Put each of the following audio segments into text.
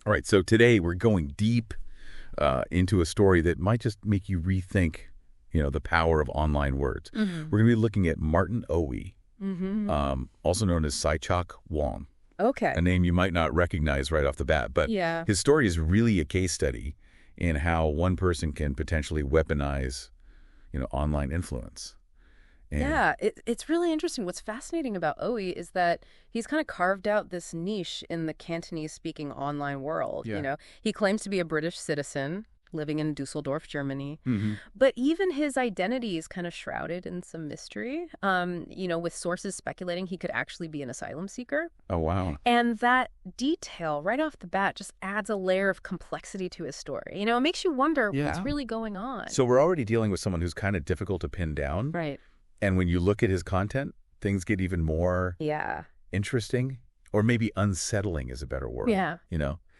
All right, so today we're going deep into a story that might just make you rethink, the power of online words. Mm-hmm. We're going to be looking at Martin Owie, also known as Sai-Chak Wang, Okay. a name you might not recognize right off the bat. But Yeah. his story is really a case study in how one person can potentially weaponize, online influence. And Yeah, it's really interesting. What's fascinating about Owie is that he's kind of carved out this niche in the Cantonese-speaking online world. Yeah. He claims to be a British citizen living in Düsseldorf, Germany. Mm-hmm. But even his identity is kind of shrouded in some mystery, with sources speculating he could actually be an asylum seeker. Oh, wow. And that detail right off the bat just adds a layer of complexity to his story. It makes you wonder what's really going on. So we're already dealing with someone who's kind of difficult to pin down. Right. And when you look at his content, things get even more interesting, or maybe unsettling is a better word. Yeah.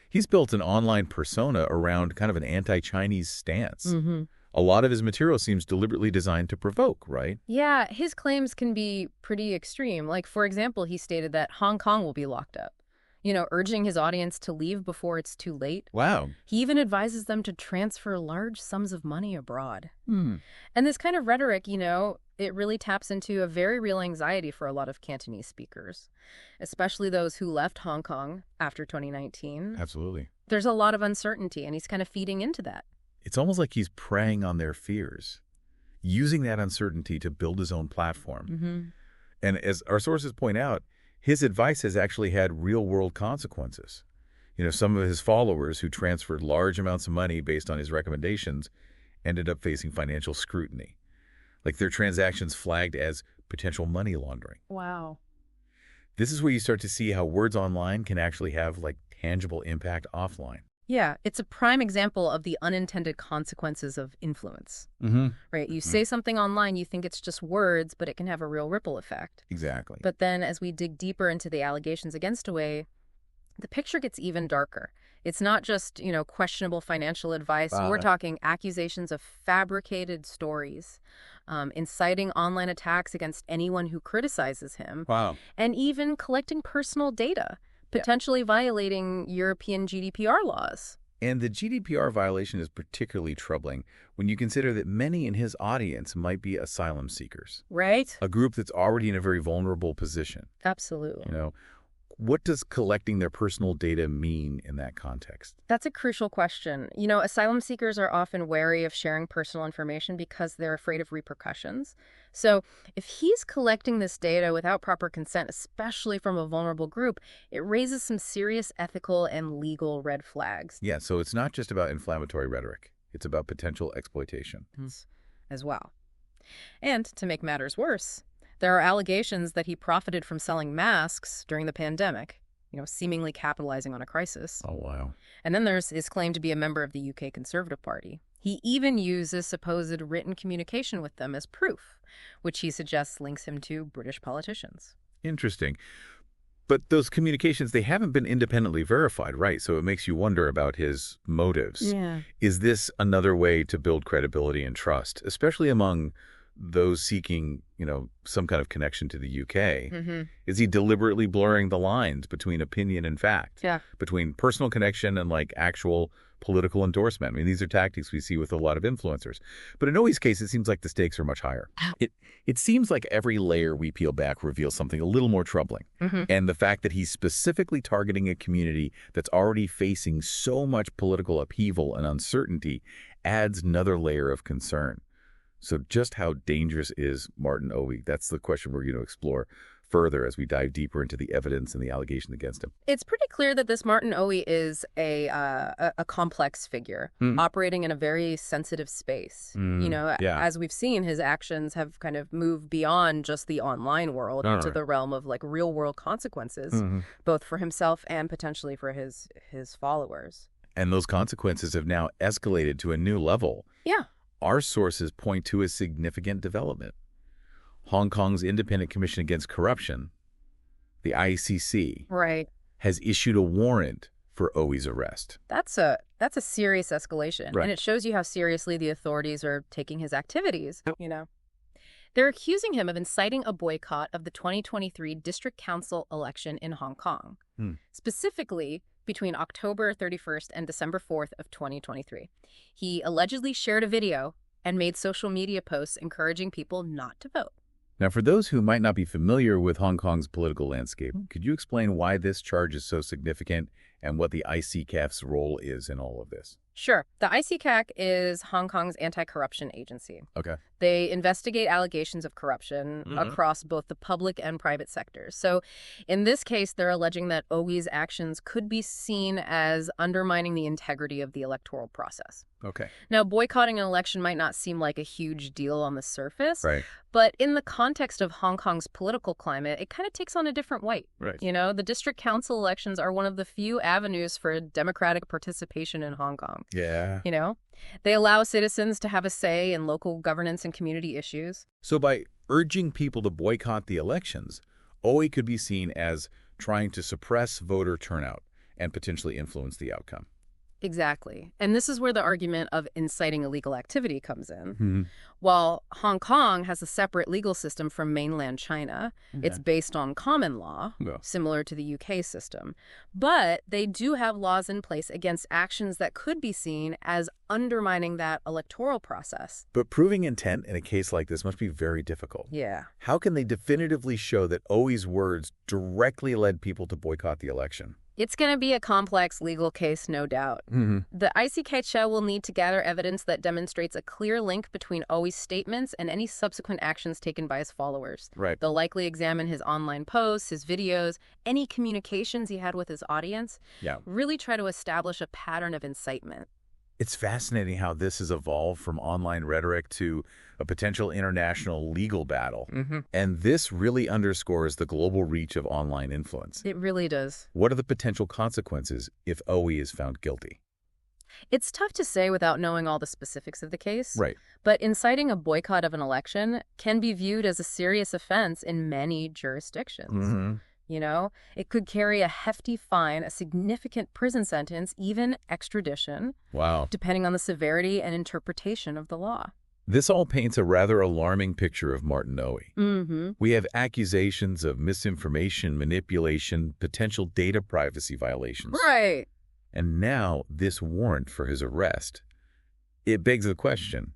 He's built an online persona around kind of an anti-Chinese stance. Mm-hmm. A lot of his material seems deliberately designed to provoke, right? Yeah, his claims can be pretty extreme. Like, for example, he stated that Hong Kong will be locked up, urging his audience to leave before it's too late. Wow. He even advises them to transfer large sums of money abroad. Hmm. And this kind of rhetoric, it really taps into a very real anxiety for a lot of Cantonese speakers, especially those who left Hong Kong after 2019. Absolutely. There's a lot of uncertainty, and he's kind of feeding into that. It's almost like he's preying on their fears, using that uncertainty to build his own platform. Mm-hmm. And as our sources point out, his advice has actually had real-world consequences. Some of his followers who transferred large amounts of money based on his recommendations ended up facing financial scrutiny, like their transactions flagged as potential money laundering. Wow. This is where you start to see how words online can actually have tangible impact offline. Yeah, it's a prime example of the unintended consequences of influence. Mm-hmm. Right? You say something online, you think it's just words, but it can have a real ripple effect. Exactly. But then as we dig deeper into the allegations against Owie, the picture gets even darker. It's not just, questionable financial advice. We're talking accusations of fabricated stories, inciting online attacks against anyone who criticizes him. Wow. And even collecting personal data, potentially violating European GDPR laws. And the GDPR violation is particularly troubling when you consider that many in his audience might be asylum seekers. Right? A group that's already in a very vulnerable position. Absolutely. What does collecting their personal data mean in that context? That's a crucial question. Asylum seekers are often wary of sharing personal information because they're afraid of repercussions. So if he's collecting this data without proper consent, especially from a vulnerable group, it raises some serious ethical and legal red flags. Yeah, so it's not just about inflammatory rhetoric. It's about potential exploitation. As well. And to make matters worse, there are allegations that he profited from selling masks during the pandemic, seemingly capitalizing on a crisis. Oh, wow. And then there's his claim to be a member of the UK Conservative Party. He even uses supposed written communication with them as proof, which he suggests links him to British politicians. Interesting. But those communications, they haven't been independently verified, right? So it makes you wonder about his motives. Yeah. Is this another way to build credibility and trust, especially among those seeking, some kind of connection to the UK? Mm-hmm. Is he deliberately blurring the lines between opinion and fact? Yeah. Between personal connection and actual political endorsement? I mean, these are tactics we see with a lot of influencers. But in Owie's case, it seems like the stakes are much higher. It seems like every layer we peel back reveals something a little more troubling. Mm-hmm. And the fact that he's specifically targeting a community that's already facing so much political upheaval and uncertainty adds another layer of concern. So just how dangerous is Martin Owie? That's the question we're going to explore further as we dive deeper into the evidence and the allegations against him. It's pretty clear that this Martin Owie is a complex figure operating in a very sensitive space. As we've seen, his actions have kind of moved beyond just the online world into the realm of real world consequences, both for himself and potentially for his followers. And those consequences have now escalated to a new level. Yeah. Our sources point to a significant development. Hong Kong's Independent Commission Against Corruption, the ICC, has issued a warrant for Owie's arrest. That's a serious escalation. Right. And it shows you how seriously the authorities are taking his activities, They're accusing him of inciting a boycott of the 2023 District Council election in Hong Kong. Specifically, between October 31st and December 4th of 2023. He allegedly shared a video and made social media posts encouraging people not to vote. Now, for those who might not be familiar with Hong Kong's political landscape, could you explain why this charge is so significant and what the ICCAC's role is in all of this? Sure. The ICCAC is Hong Kong's anti-corruption agency. Okay. They investigate allegations of corruption across both the public and private sectors. So in this case, they're alleging that Owi's actions could be seen as undermining the integrity of the electoral process. Okay. Now, boycotting an election might not seem like a huge deal on the surface, Right. but in the context of Hong Kong's political climate, it kind of takes on a different weight. Right. You know, the district council elections are one of the few avenues for democratic participation in Hong Kong. Yeah. You know, they allow citizens to have a say in local governance and community issues. So by urging people to boycott the elections, Owi could be seen as trying to suppress voter turnout and potentially influence the outcome. Exactly. And this is where the argument of inciting illegal activity comes in. While Hong Kong has a separate legal system from mainland China, it's based on common law, similar to the UK system. But they do have laws in place against actions that could be seen as undermining that electoral process. But proving intent in a case like this must be very difficult. Yeah. How can they definitively show that Owi's words directly led people to boycott the election? It's going to be a complex legal case, no doubt. The ICCAC will need to gather evidence that demonstrates a clear link between Owi's statements and any subsequent actions taken by his followers. Right. They'll likely examine his online posts, his videos, any communications he had with his audience. Yeah. Really try to establish a pattern of incitement. It's fascinating how this has evolved from online rhetoric to a potential international legal battle. And this really underscores the global reach of online influence. It really does. What are the potential consequences if Owi is found guilty? It's tough to say without knowing all the specifics of the case. Right. But inciting a boycott of an election can be viewed as a serious offense in many jurisdictions. You know, it could carry a hefty fine, a significant prison sentence, even extradition. Wow. Depending on the severity and interpretation of the law. This all paints a rather alarming picture of Martin Owi. We have accusations of misinformation, manipulation, potential data privacy violations. Right. And now this warrant for his arrest. It begs the question,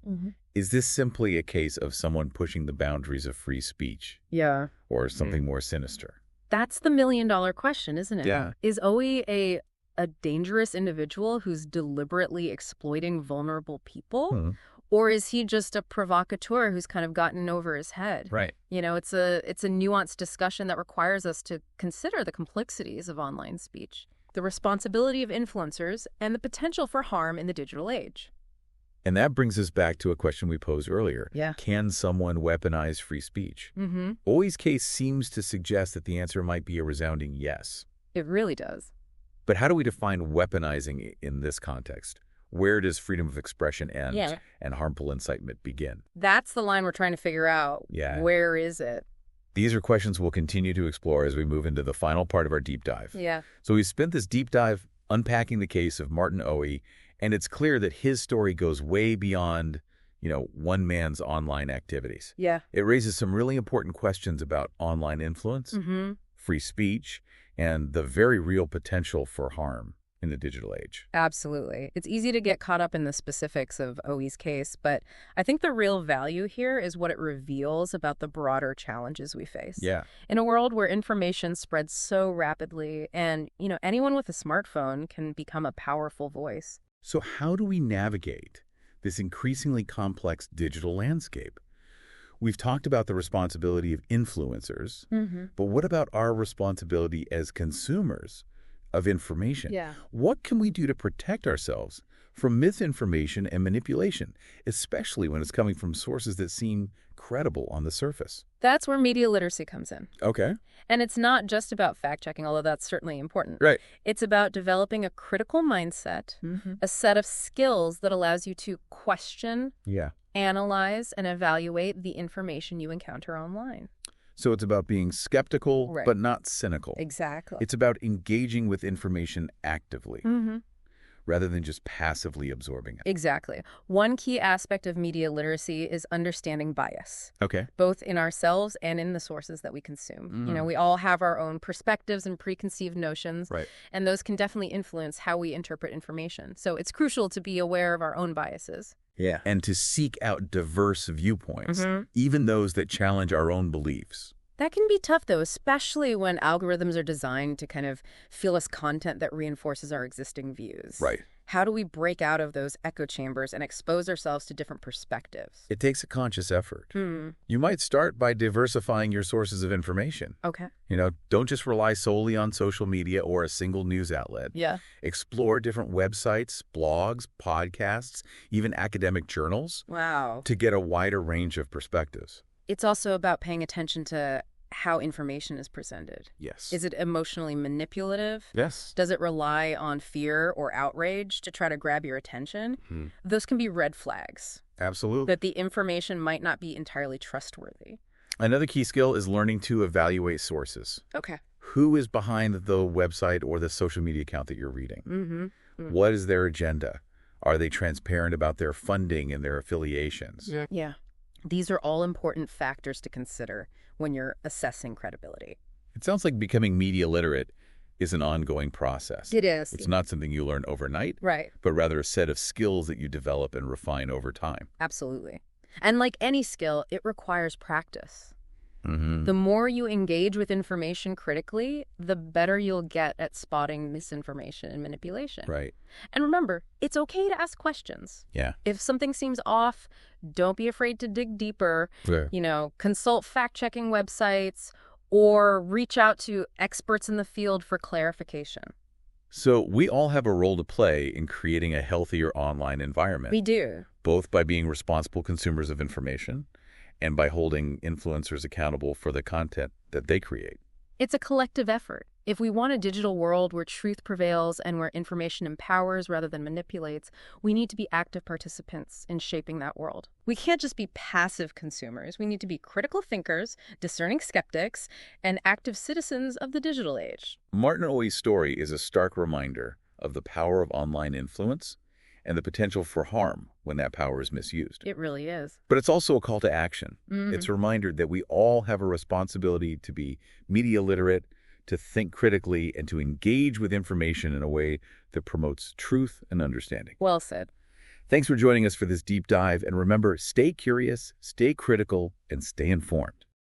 is this simply a case of someone pushing the boundaries of free speech? Yeah. Or something more sinister? That's the million-dollar question, isn't it? Yeah. Is Owi a dangerous individual who's deliberately exploiting vulnerable people? Or is he just a provocateur who's kind of gotten over his head? Right. You know, it's a nuanced discussion that requires us to consider the complexities of online speech, the responsibility of influencers, and the potential for harm in the digital age. And that brings us back to a question we posed earlier. Yeah. Can someone weaponize free speech? Owi's case seems to suggest that the answer might be a resounding yes. It really does. But how do we define weaponizing in this context? Where does freedom of expression end and harmful incitement begin? That's the line we're trying to figure out. Yeah. Where is it? These are questions we'll continue to explore as we move into the final part of our deep dive. Yeah. So we spent this deep dive unpacking the case of Martin Owi, and it's clear that his story goes way beyond, one man's online activities. Yeah. It raises some really important questions about online influence, free speech, and the very real potential for harm in the digital age. Absolutely. It's easy to get caught up in the specifics of Owi's case, but I think the real value here is what it reveals about the broader challenges we face. Yeah. In a world where information spreads so rapidly and, anyone with a smartphone can become a powerful voice. So how do we navigate this increasingly complex digital landscape? We've talked about the responsibility of influencers, but what about our responsibility as consumers of information? Yeah. What can we do to protect ourselves from misinformation and manipulation, especially when it's coming from sources that seem credible on the surface? That's where media literacy comes in. Okay. And it's not just about fact-checking, although that's certainly important. Right. It's about developing a critical mindset, a set of skills that allows you to question, analyze, and evaluate the information you encounter online. So it's about being skeptical, but not cynical. Exactly. It's about engaging with information actively. rather than just passively absorbing it. Exactly. One key aspect of media literacy is understanding bias. Okay. Both in ourselves and in the sources that we consume. You know, we all have our own perspectives and preconceived notions, Right. and those can definitely influence how we interpret information. So it's crucial to be aware of our own biases. Yeah. And to seek out diverse viewpoints, even those that challenge our own beliefs. That can be tough, though, especially when algorithms are designed to kind of feel us content that reinforces our existing views. Right. How do we break out of those echo chambers and expose ourselves to different perspectives? It takes a conscious effort. You might start by diversifying your sources of information. Okay. You know, don't just rely solely on social media or a single news outlet. Yeah. Explore different websites, blogs, podcasts, even academic journals. Wow. To get a wider range of perspectives. It's also about paying attention to how information is presented. Yes. Is it emotionally manipulative? Yes. Does it rely on fear or outrage to try to grab your attention? Those can be red flags. Absolutely. That the information might not be entirely trustworthy. Another key skill is learning to evaluate sources. Okay. Who is behind the website or the social media account that you're reading? What is their agenda? Are they transparent about their funding and their affiliations? Yeah. These are all important factors to consider when you're assessing credibility. It sounds like becoming media literate is an ongoing process. It is. It's not something you learn overnight, Right. but rather a set of skills that you develop and refine over time. Absolutely. And like any skill, it requires practice. The more you engage with information critically, the better you'll get at spotting misinformation and manipulation. Right. And remember, it's okay to ask questions. Yeah. If something seems off, don't be afraid to dig deeper. Yeah. You know, consult fact-checking websites or reach out to experts in the field for clarification. So we all have a role to play in creating a healthier online environment. We do. Both by being responsible consumers of information and by holding influencers accountable for the content that they create. It's a collective effort. If we want a digital world where truth prevails and where information empowers rather than manipulates, we need to be active participants in shaping that world. We can't just be passive consumers. We need to be critical thinkers, discerning skeptics, and active citizens of the digital age. Martin Oi's story is a stark reminder of the power of online influence and the potential for harm when that power is misused. It really is. But it's also a call to action. It's a reminder that we all have a responsibility to be media literate, to think critically, and to engage with information in a way that promotes truth and understanding. Well said. Thanks for joining us for this deep dive. And remember, stay curious, stay critical, and stay informed.